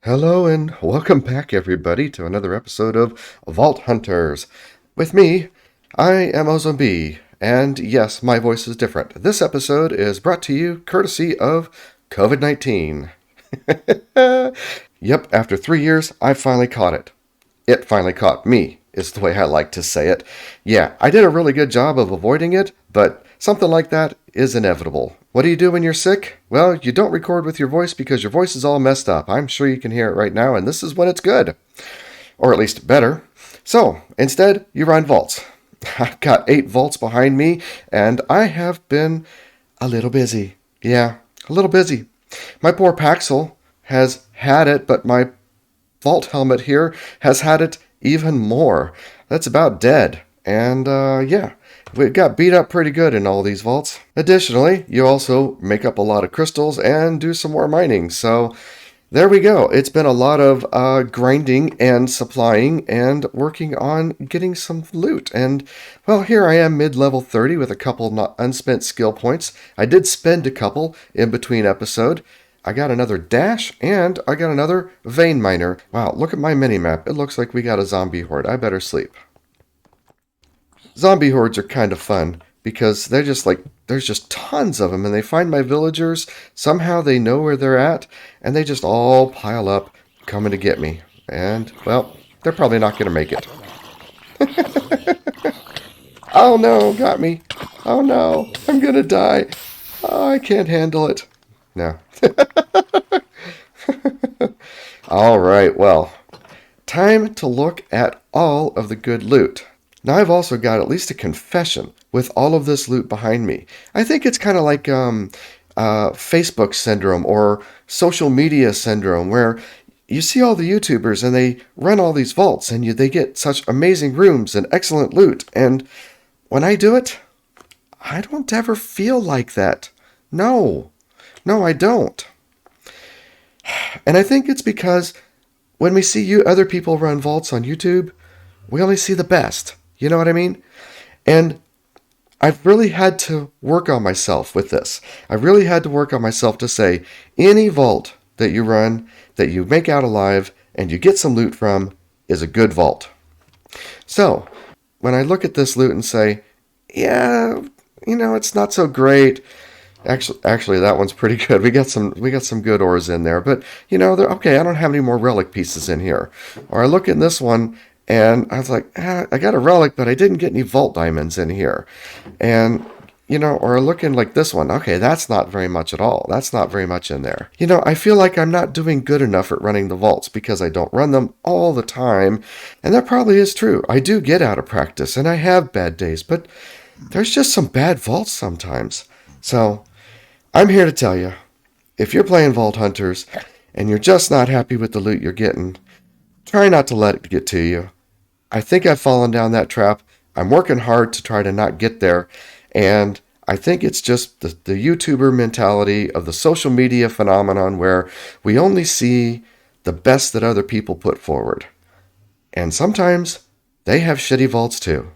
Hello and welcome back, everybody, to another episode of Vault Hunters. With me, I am OzoneB, and yes, my voice is different. This episode is brought to you courtesy of COVID-19. Yep, after 3 years, I finally caught it. It finally caught me, is the way I like to say it. Yeah, I did a really good job of avoiding it, but something like that is inevitable. What do you do when you're sick? Well, you don't record with your voice because your voice is all messed up. I'm sure you can hear it right now, and this is when it's good. Or at least better. So, instead, you run vaults. I've got 8 vaults behind me, and I have been a little busy. Yeah, a little busy. My poor Paxel has had it, but my vault helmet here has had it even more. That's about dead. And yeah, we got beat up pretty good in all these vaults. Additionally, you also make up a lot of crystals and do some more mining. So there we go. It's been a lot of grinding and supplying and working on getting some loot. And, well, here I am mid-level 30 with a couple unspent skill points. I did spend a couple in between episode. I got another dash, and I got another vein miner. Wow, look at my mini-map. It looks like we got a zombie horde. I better sleep. Zombie hordes are kind of fun because they're just like, there's just tons of them, and they find my villagers. Somehow they know where they're at, and they just all pile up coming to get me. And, well, they're probably not going to make it. Oh no, got me. Oh no, I'm going to die. Oh, I can't handle it. No. All right, well, time to look at all of the good loot. Now I've also got at least a confession with all of this loot behind me. I think it's kind of like Facebook syndrome or social media syndrome, where you see all the YouTubers and they run all these vaults and they get such amazing rooms and excellent loot. And when I do it, I don't ever feel like that. No, I don't. And I think it's because when we see other people run vaults on YouTube, we only see the best. You know what I mean? And I've really had to work on myself with this. I've really had to work on myself to say, any vault that you run, that you make out alive, and you get some loot from, is a good vault. So, when I look at this loot and say, yeah, it's not so great. Actually, that one's pretty good. We got some good ores in there, but okay. I don't have any more relic pieces in here. Or I look at this one and I was like, I got a relic, but I didn't get any vault diamonds in here. And or I look in like this one. Okay, that's not very much at all. That's not very much in there. I feel like I'm not doing good enough at running the vaults because I don't run them all the time, and that probably is true. I do get out of practice, and I have bad days, but there's just some bad vaults sometimes. So I'm here to tell you, if you're playing Vault Hunters and you're just not happy with the loot you're getting, try not to let it get to you. I think I've fallen down that trap. I'm working hard to try to not get there, and I think it's just the YouTuber mentality of the social media phenomenon where we only see the best that other people put forward. And sometimes they have shitty vaults too.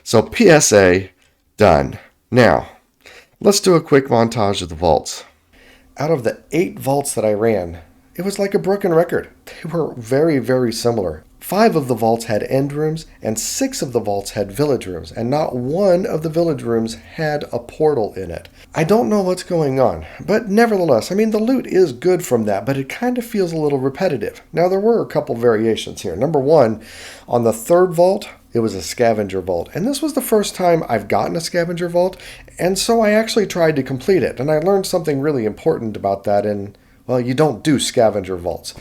So PSA, done. Now, let's do a quick montage of the vaults. Out of the 8 vaults that I ran, it was like a broken record. They were very, very similar. 5 of the vaults had end rooms, and 6 of the vaults had village rooms, and not one of the village rooms had a portal in it. I don't know what's going on, but nevertheless, the loot is good from that, but it kind of feels a little repetitive. Now, there were a couple variations here. Number 1, on the 3rd vault, it was a scavenger vault, and this was the first time I've gotten a scavenger vault, and so I actually tried to complete it, and I learned something really important about that. Well, you don't do scavenger vaults.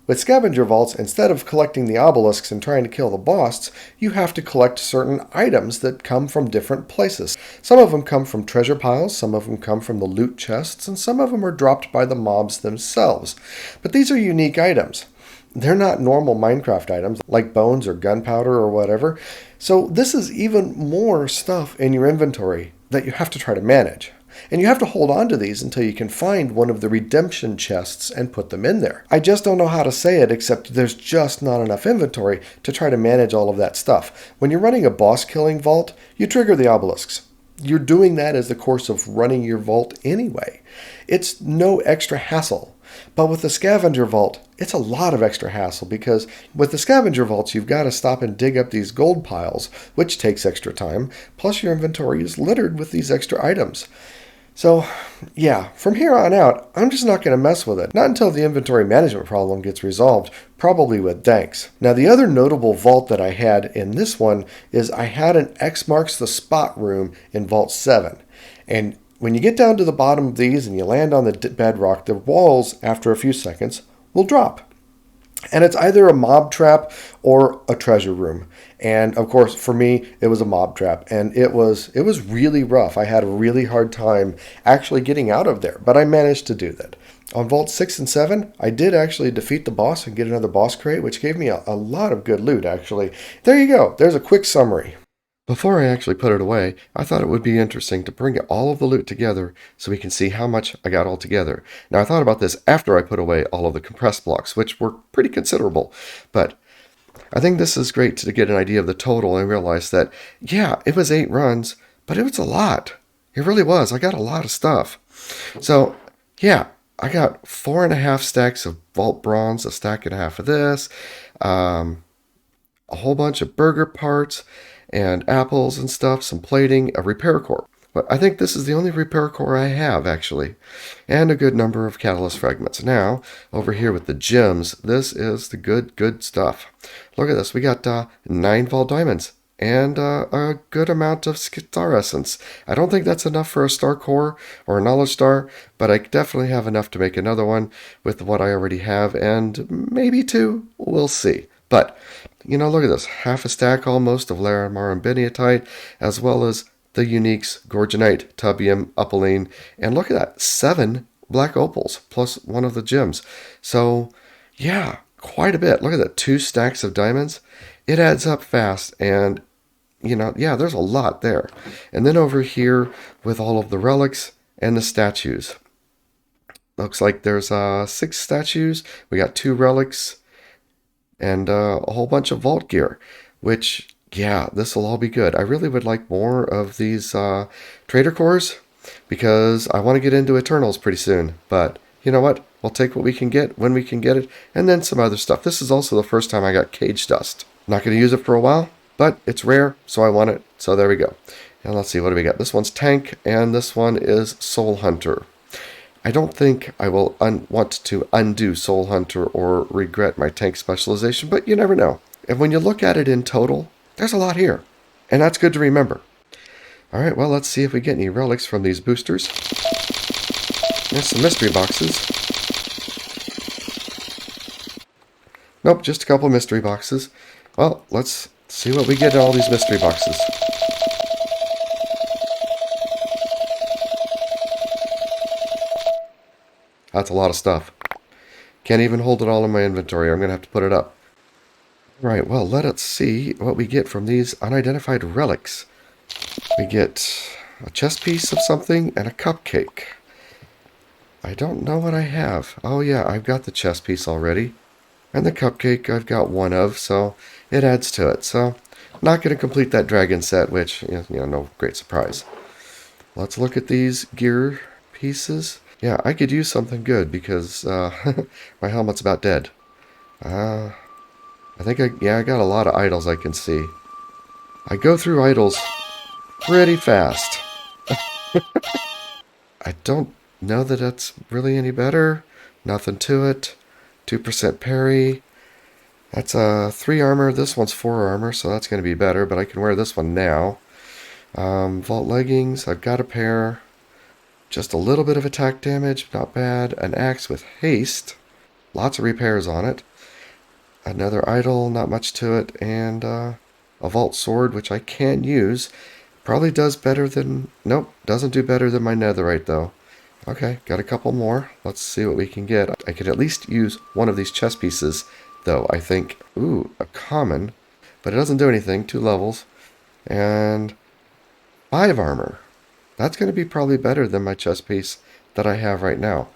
With scavenger vaults, instead of collecting the obelisks and trying to kill the boss, you have to collect certain items that come from different places. Some of them come from treasure piles, some of them come from the loot chests, and some of them are dropped by the mobs themselves. But these are unique items. They're not normal Minecraft items like bones or gunpowder or whatever. So this is even more stuff in your inventory that you have to try to manage. And you have to hold on to these until you can find one of the redemption chests and put them in there. I just don't know how to say it, except there's just not enough inventory to try to manage all of that stuff. When you're running a boss killing vault, you trigger the obelisks. You're doing that as the course of running your vault anyway. It's no extra hassle. But with the scavenger vault, it's a lot of extra hassle because with the scavenger vaults, you've got to stop and dig up these gold piles, which takes extra time, plus your inventory is littered with these extra items. So, yeah, from here on out, I'm just not going to mess with it. Not until the inventory management problem gets resolved, probably with Danks. Now, the other notable vault that I had in this one is I had an X marks the spot room in Vault 7. And when you get down to the bottom of these and you land on the bedrock, the walls, after a few seconds, will drop. And it's either a mob trap or a treasure room. And of course, for me, it was a mob trap. And it was really rough. I had a really hard time actually getting out of there. But I managed to do that. On Vault 6 and 7, I did actually defeat the boss and get another boss crate, which gave me a lot of good loot, actually. There you go. There's a quick summary. Before I actually put it away, I thought it would be interesting to bring all of the loot together so we can see how much I got all together. Now, I thought about this after I put away all of the compressed blocks, which were pretty considerable. But I think this is great to get an idea of the total and realize that, yeah, it was 8 runs, but it was a lot. It really was. I got a lot of stuff. So, yeah, I got 4.5 stacks of Vault Bronze, a stack and a half of this, a whole bunch of burger parts, and apples and stuff, some plating, a repair core. But I think this is the only repair core I have, actually. And a good number of catalyst fragments. Now, over here with the gems, this is the good stuff. Look at this. We got 9 Vault Diamonds and a good amount of Star Essence. I don't think that's enough for a Star Core or a Knowledge Star, but I definitely have enough to make another one with what I already have, and maybe 2. We'll see. But, you know, look at this. Half a stack almost of Larimar and Beniatite, as well as the Uniques, Gorgonite, Tubium, Upaline, and look at that, 7 black opals, plus one of the gems. So, yeah, quite a bit. Look at that, 2 stacks of diamonds. It adds up fast, and, you know, yeah, there's a lot there. And then over here with all of the relics and the statues. Looks like there's 6 statues. We got 2 relics and a whole bunch of vault gear, which, yeah, this will all be good. I really would like more of these trader cores because I want to get into Eternals pretty soon. But you know what? We'll take what we can get when we can get it, and then some other stuff. This is also the first time I got cage dust. Not going to use it for a while, but it's rare, so I want it. So there we go. And let's see, what do we got? This one's Tank, and this one is Soul Hunter. I don't think I will want to undo Soul Hunter or regret my tank specialization, but you never know. And when you look at it in total, there's a lot here. And that's good to remember. Alright, well, let's see if we get any relics from these boosters. There's some mystery boxes. Nope, just a couple mystery boxes. Well, let's see what we get in all these mystery boxes. That's a lot of stuff. Can't even hold it all in my inventory. I'm going to have to put it up. Right, well, let us see what we get from these unidentified relics. We get a chest piece of something and a cupcake. I don't know what I have. Oh, yeah, I've got the chest piece already. And the cupcake I've got one of, so it adds to it. So, not going to complete that dragon set, which, you know, no great surprise. Let's look at these gear pieces. Yeah, I could use something good because my helmet's about dead. I think I got a lot of idols I can see. I go through idols pretty fast. I don't know that that's really any better. Nothing to it. 2% parry. That's 3 armor. This one's 4 armor, so that's going to be better, but I can wear this one now. Vault leggings. I've got a pair. Just a little bit of attack damage, not bad. An axe with haste. Lots of repairs on it. Another idol, not much to it. And a vault sword, which I can use. Probably does better than... Nope, doesn't do better than my netherite, though. Okay, got a couple more. Let's see what we can get. I could at least use one of these chest pieces, though, I think. Ooh, a common. But it doesn't do anything. 2 levels. And 5 armor. That's going to be probably better than my chest piece that I have right now.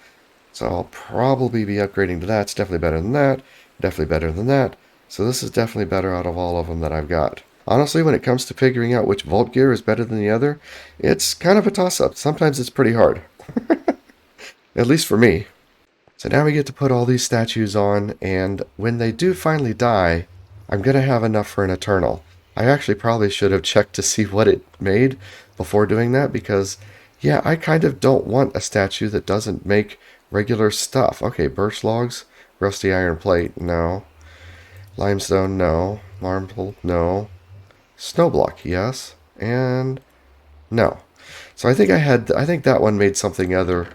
So I'll probably be upgrading to that. It's definitely better than that. Definitely better than that. So this is definitely better out of all of them that I've got. Honestly, when it comes to figuring out which vault gear is better than the other, it's kind of a toss-up. Sometimes it's pretty hard. At least for me. So now we get to put all these statues on, and when they do finally die, I'm going to have enough for an eternal. I actually probably should have checked to see what it made before doing that, because, yeah, I kind of don't want a statue that doesn't make regular stuff. Okay, birch logs, rusty iron plate, no. Limestone, no. Marble, no. Snow block, yes. And no. So I think that one made something other.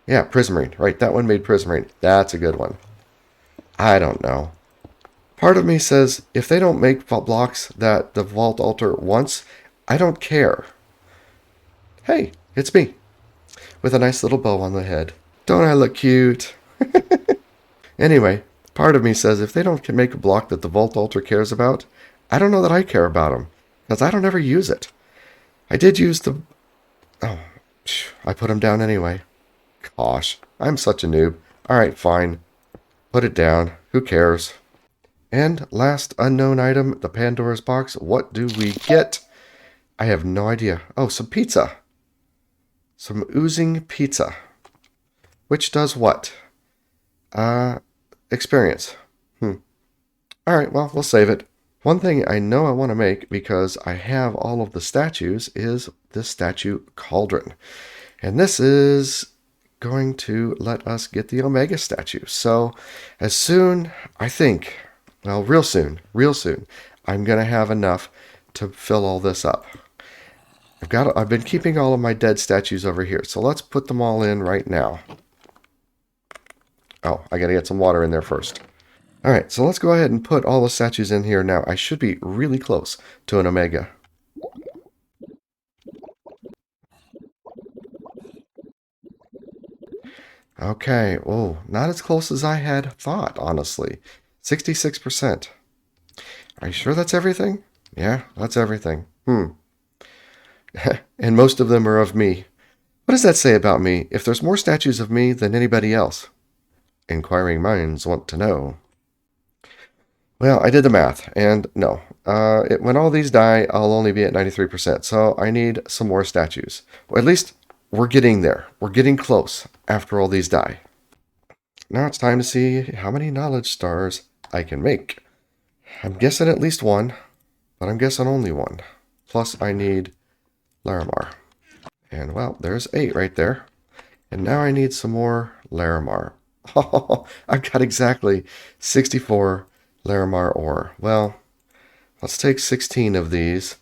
Yeah, prismarine. Right, that one made prismarine. That's a good one. I don't know. Part of me says, if they don't make blocks that the vault altar wants, I don't care. Hey, it's me. With a nice little bow on the head. Don't I look cute? Anyway, part of me says, if they don't make a block that the vault altar cares about, I don't know that I care about them. Because I don't ever use it. I did use the... Oh, I put them down anyway. Gosh, I'm such a noob. Alright, fine. Put it down. Who cares? And last unknown item, the Pandora's box. What do we get? I have no idea. Oh, some pizza. Some oozing pizza. Which does what? Experience. Alright, well, we'll save it. One thing I know I want to make, because I have all of the statues, is this statue cauldron. And this is going to let us get the Omega statue. So as soon, I think, well, real soon, I'm going to have enough to fill all this up. I've been keeping all of my dead statues over here. So let's put them all in right now. Oh, I got to get some water in there first. All right, so let's go ahead and put all the statues in here now. I should be really close to an Omega. Okay, oh, not as close as I had thought, honestly. 66%. Are you sure that's everything? Yeah, that's everything. And most of them are of me. What does that say about me? If there's more statues of me than anybody else? Inquiring minds want to know. Well, I did the math, and no. When all these die, I'll only be at 93%, so I need some more statues. Or at least, we're getting there. We're getting close after all these die. Now it's time to see how many knowledge stars I can make. I'm guessing at least one, but I'm guessing only one. Plus, I need Larimar. And, well, there's 8 right there. And now I need some more Larimar. Oh, I've got exactly 64 Larimar ore. Well, let's take 16 of these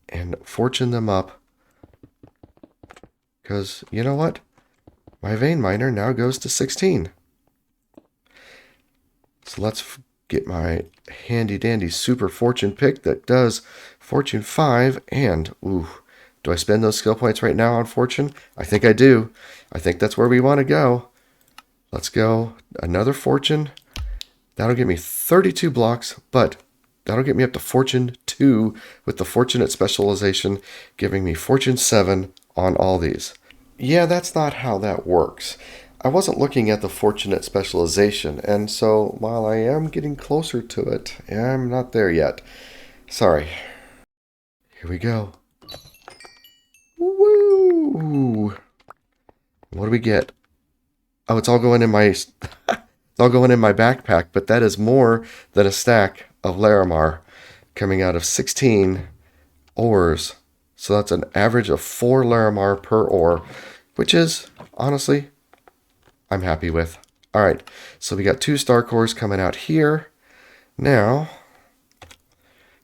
and fortune them up. Because, you know what? My vein miner now goes to 16. So let's get my handy dandy super fortune pick that does fortune 5 and, ooh, do I spend those skill points right now on fortune? I think I do. I think that's where we want to go. Let's go. Another fortune. That'll give me 32 blocks, but that'll get me up to fortune 2 with the fortunate specialization, giving me fortune 7 on all these. Yeah, that's not how that works. I wasn't looking at the fortunate specialization, and so while I am getting closer to it, I'm not there yet. Sorry. Here we go. Woo! What do we get? Oh, it's all going in my backpack, but that is more than a stack of Larimar coming out of 16 ores. So that's an average of 4 Larimar per ore, which is, honestly, I'm happy with. All right, so we got 2 star cores coming out here. Now,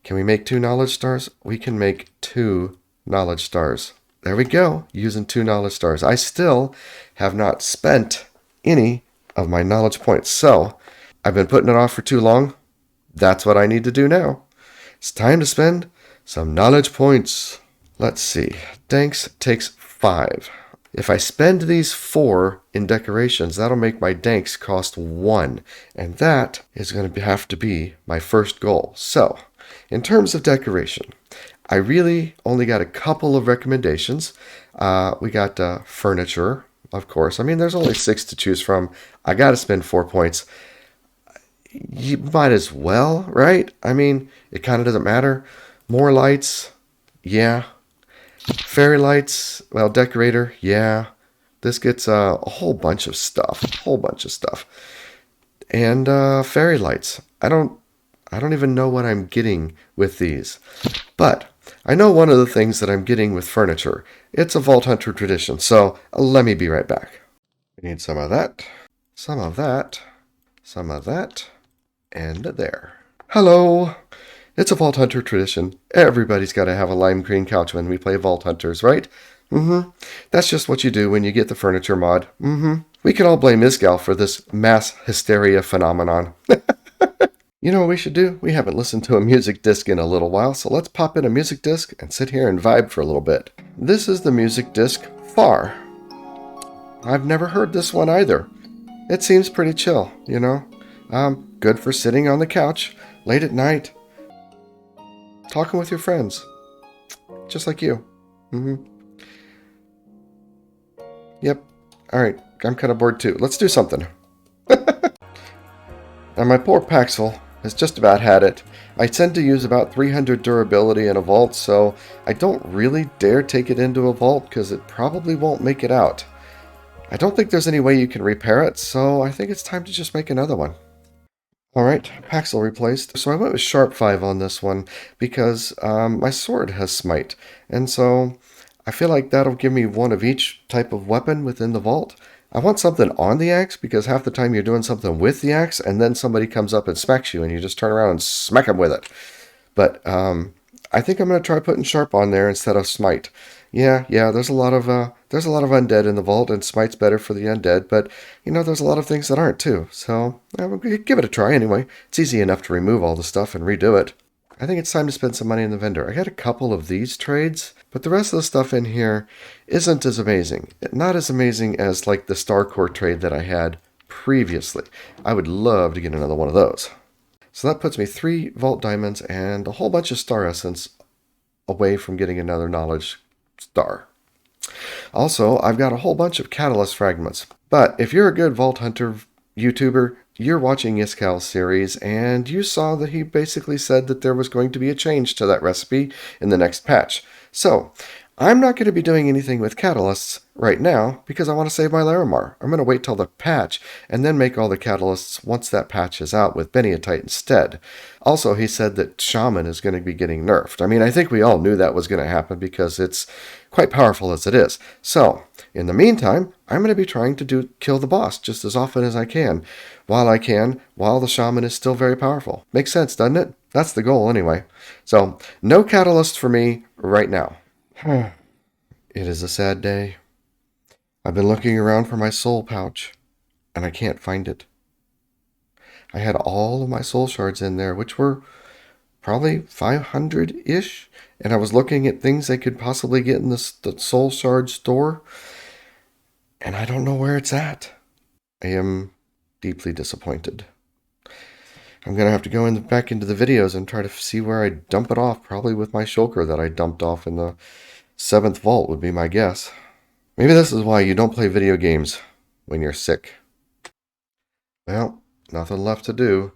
can we make 2 knowledge stars? We can make 2 knowledge stars. There we go, using 2 knowledge stars. I still have not spent any of my knowledge points, so I've been putting it off for too long. That's what I need to do now. It's time to spend some knowledge points. Let's see. Danks takes 5. If I spend these 4 in decorations, that'll make my Danks cost 1. And that is going to have to be my first goal. So, in terms of decoration, I really only got a couple of recommendations. We got furniture, of course. I mean, there's only 6 to choose from. I got to spend 4 points. You might as well, right? I mean, it kind of doesn't matter. More lights, yeah. Fairy lights, well, decorator, yeah. This gets a whole bunch of stuff. And fairy lights. I don't even know what I'm getting with these. But I know one of the things that I'm getting with furniture. It's a Vault Hunter tradition, so let me be right back. We need some of that, some of that, some of that, and there. Hello! It's a Vault Hunter tradition. Everybody's got to have a lime green couch when we play Vault Hunters, right? That's just what you do when you get the furniture mod. We can all blame Isgal for this mass hysteria phenomenon. You know what we should do? We haven't listened to a music disc in a little while, so let's pop in a music disc and sit here and vibe for a little bit. This is the music disc Far. I've never heard this one either. It seems pretty chill, you know? Good for sitting on the couch late at night, talking with your friends, just like you. Yep. All right. I'm kind of bored too. Let's do something. Now my poor Paxel has just about had it. I tend to use about 300 durability in a vault, so I don't really dare take it into a vault because it probably won't make it out. I don't think there's any way you can repair it, so I think it's time to just make another one. Alright, Paxel replaced. So I went with Sharp 5 on this one because my sword has Smite, and so I feel like that'll give me one of each type of weapon within the vault. I want something on the axe because half the time you're doing something with the axe and then somebody comes up and smacks you and you just turn around and smack them with it. But I think I'm going to try putting Sharp on there instead of Smite. Yeah, there's a lot of undead in the vault, and Smite's better for the undead, but you know there's a lot of things that aren't too. So we'll give it a try anyway. It's easy enough to remove all the stuff and redo it. I think it's time to spend some money in the vendor. I got a couple of these trades, but the rest of the stuff in here isn't as amazing. Not as amazing as like the Starcore trade that I had previously. I would love to get another one of those. So that puts me 3 Vault Diamonds and a whole bunch of Star Essence away from getting another Knowledge Star. Also, I've got a whole bunch of Catalyst Fragments. But if you're a good Vault Hunter YouTuber, you're watching Iskal's series, and you saw that he basically said that there was going to be a change to that recipe in the next patch. So, I'm not going to be doing anything with catalysts right now because I want to save my Larimar. I'm going to wait till the patch and then make all the catalysts once that patch is out with Beniatite instead. Also, he said that Shaman is going to be getting nerfed. I mean, I think we all knew that was going to happen because it's quite powerful as it is. So, in the meantime, I'm going to be trying to kill the boss just as often as I can, while the Shaman is still very powerful. Makes sense, doesn't it? That's the goal anyway. So, no catalysts for me right now. It is a sad day. I've been looking around for my soul pouch, and I can't find it. I had all of my soul shards in there, which were probably 500-ish, and I was looking at things I could possibly get in the soul shard store, and I don't know where it's at. I am deeply disappointed. I'm going to have to go back into the videos and try to see where I dump it off, probably with my shulker that I dumped off in the 7th vault would be my guess. Maybe this is why you don't play video games when you're sick. Well, nothing left to do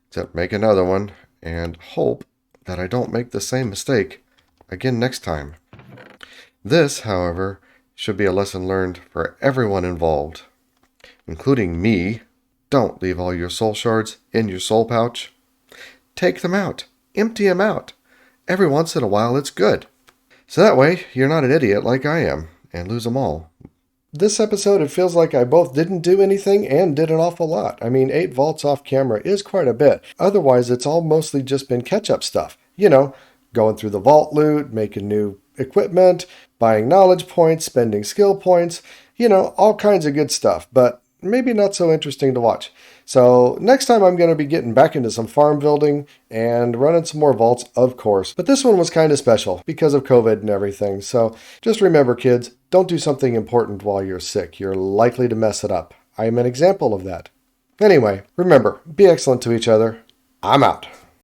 except make another one and hope that I don't make the same mistake again next time. This, however, should be a lesson learned for everyone involved, including me. Don't leave all your soul shards in your soul pouch. Take them out. Empty them out. Every once in a while, it's good. So that way, you're not an idiot like I am, and lose them all. This episode, it feels like I both didn't do anything and did an awful lot. I mean, 8 vaults off camera is quite a bit. Otherwise, it's all mostly just been catch-up stuff. You know, going through the vault loot, making new equipment, buying knowledge points, spending skill points, you know, all kinds of good stuff, but maybe not so interesting to watch. So next time I'm going to be getting back into some farm building and running some more vaults, of course. But this one was kind of special because of COVID and everything. So just remember, kids, don't do something important while you're sick. You're likely to mess it up. I am an example of that. Anyway, remember, be excellent to each other. I'm out.